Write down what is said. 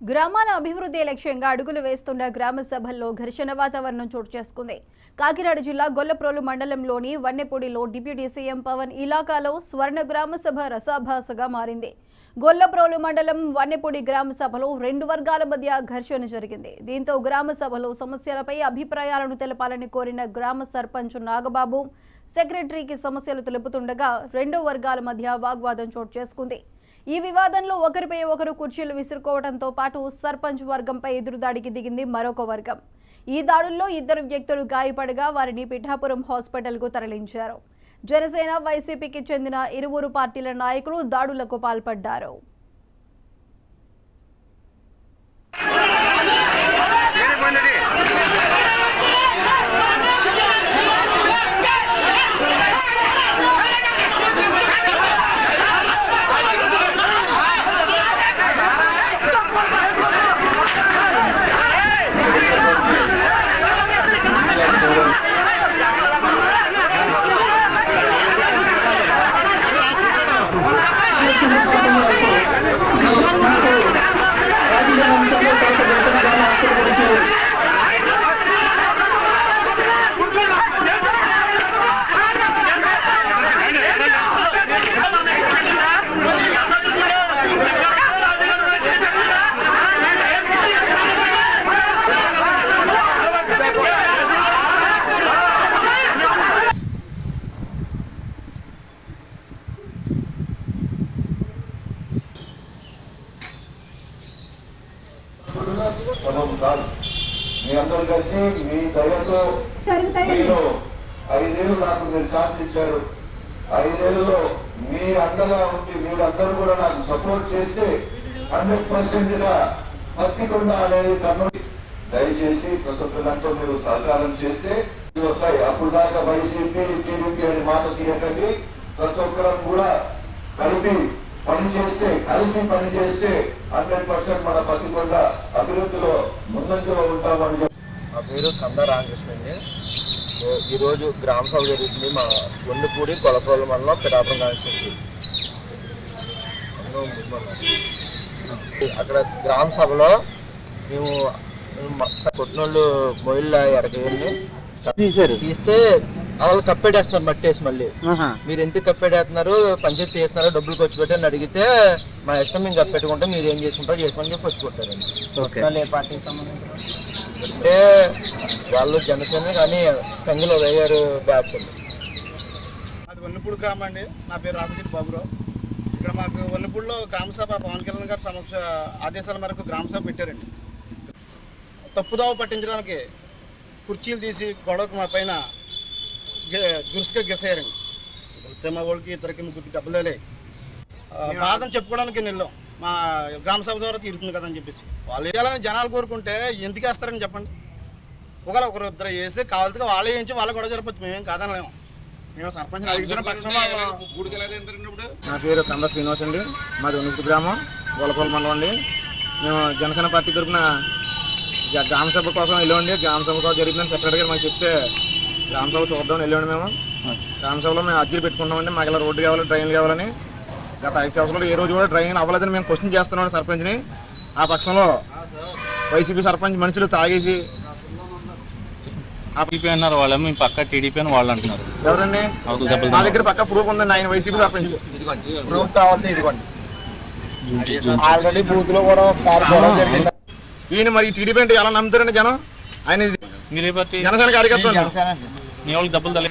గ్రామాల అభివృద్ధి లక్ష్యంగా అడుగులు వేస్తున్న గ్రామ సభల్లో ఘర్షణ వాతావరణం చోటు చేసుకుంది. కాకినాడ జిల్లా గొల్లప్రోలు మండలంలోని వన్నెపూడిలో డిప్యూటీ సీఎం పవన్ ఇలాకాలో స్వర్ణ గ్రామ సభ రసాభాసగా మారింది. గొల్లప్రోలు మండలం వన్నెపూడి గ్రామ సభలో రెండు వర్గాల మధ్య ఘర్షణ జరిగింది. దీంతో గ్రామ సభలో సమస్యలపై అభిప్రాయాలను తెలపాలని కోరిన గ్రామ సర్పంచ్ నాగబాబు సెక్రటరీకి సమస్యలు తెలుపుతుండగా రెండు వర్గాల మధ్య వాగ్వాదం చోటు చేసుకుంది. ఈ వివాదంలో ఒకరిపై ఒకరు కుర్చీలు విసురుకోవడంతో పాటు సర్పంచ్ వర్గంపై ఎదురుదాడికి దిగింది మరొక వర్గం. ఈ దాడుల్లో ఇద్దరు వ్యక్తులు గాయపడగా వారిని పిఠాపురం హాస్పిటల్కు తరలించారు. జనసేన వైసీపీకి చెందిన ఇరువురు పార్టీల నాయకులు దాడులకు పాల్పడ్డారు. మీ అందరూ కలిసి మీ దయతో మీరు 5 ఏళ్ళు నాకు మీరు ఛాన్స్ ఇచ్చారు. 5 ఏళ్ళలో మీ అండగా ఉండి మీరందరూ కూడా నాకు సపోర్ట్ చేస్తే 100% పత్తికొండ అనేది కర్నూలు దయచేసి ప్రతి ఒక్క దాంట్లో మీరు సహకారం చేస్తే వస్తాయి. అప్పుడు దాకా వైసీపీ టీడీపీ అని మాట తీయకండి. ప్రతి ఒక్కరం కూడా కలిసి పని చేస్తే 100% మన పత్తికొండ అభివృద్ధిలో ముందంజలో ఉంటామని. నా పేరు కంద రామకృష్ణ అండి. ఈరోజు గ్రామ సభ జరుగుతుంది మా వన్నెపూడి గొల్లప్రోలు మండలం పిఠాపురం కాన్స్టిట్యూన్సీ. అక్కడ గ్రామ సభలో మేము కొట్టినోళ్ళు మొయిల్ ఎరగేయండి తీస్తే వాళ్ళు కప్పేటేస్తున్నారు మట్టేసి. మళ్ళీ మీరు ఎందుకు కప్పేటేస్తున్నారు, పంచాయతీ చేస్తున్నారు, డబ్బులు ఖర్చు పెట్టని అడిగితే మా ఇష్టం మేము కప్పెట్టుకుంటే మీరు ఏం చేసుకుంటారో చేసుకొని చెప్పి వచ్చి కొట్టారండి. ఏ పార్టీకి సంబంధించి అంటే వాళ్ళు జనసేన కానీ సంఘలో వేయారు బ్యాచ్ అండి. అది వన్నెపూడి గ్రామం అండి. నా పేరు రామశెట్టి బాబురావు. ఇక్కడ మాకు వన్నెపూడిలో గ్రామ సభ పవన్ కళ్యాణ్ గారి సమక్ష ఆదేశాల మేరకు గ్రామ సభ పెట్టారండి. తప్పుదావ పట్టించడానికి కుర్చీలు తీసి గొడవకు మా పైన దురుసుగా గెలిచారండి. మా వాళ్ళకి ఇద్దరికి ముగ్గురికి దెబ్బలే బాధని చెప్పుకోవడానికి వెళ్ళాం. మా గ్రామ సభ ద్వారా తీరుతుంది కదని చెప్పేసి వాళ్ళు వేయాలని జనాలు కోరుకుంటే ఎందుకు వేస్తారని చెప్పండి. ఒకవేళ ఒకరు ఇద్దరు వేస్తే కావాలిగా వాళ్ళే వేయించి వాళ్ళ గొడవ జరపచ్చు. మేమేం కాదనలేము. మేము సర్పంచ్ అడుగుతున్న పక్షంలో. నా పేరు కంద శ్రీనివాస్ అండి. మాది వన్నెపూడి గ్రామం గొల్లప్రోలు మండలం అండి. మేము జనసేన పార్టీ తరఫున గ్రామ సభ కోసం వెళ్ళండి. గ్రామ సభ కోసం జరుగుతుందని సెక్రటరీ గారు మాకు చెప్తే గ్రామ సభ చూద్దామని వెళ్ళండి. మేము గ్రామ సభలో మేము అర్జీలు పెట్టుకుంటామండి. మాకు ఇలా రోడ్డు కావాలి, ట్రైన్లు కావాలని. గత 5 సంవత్సరాలు ఏ రోజు కూడా ట్రైన్ అవ్వలేదని మేము క్వశ్చన్ చేస్తున్నాం సర్పంచ్ని. ఆ పక్షంలో వైసీపీ సర్పంచ్ మనుషులు తాగేసి టీడీపీ అన్నారు. వాళ్ళు మీ పక్క టీడీపీ అని వాళ్ళు అంటున్నారు. ఎవరండి? మా దగ్గర పక్క ప్రూఫ్ ఉందండి. ఆయన వైసీపీ సర్పంచ్. ప్రూఫ్ కావాలంటే ఇదిగోండి. ఆల్రెడీ బూత్ లో కూడా ఒకసారి గొడవ జరిగింది. ఈయన మరి టీడీపీ అంటే ఎలా నమ్ముతారండి జనం? ఆయన మీరే పార్టీ? జనసేన కార్యకర్తలు. నీ వాళ్ళకి డబ్బులు తల్లి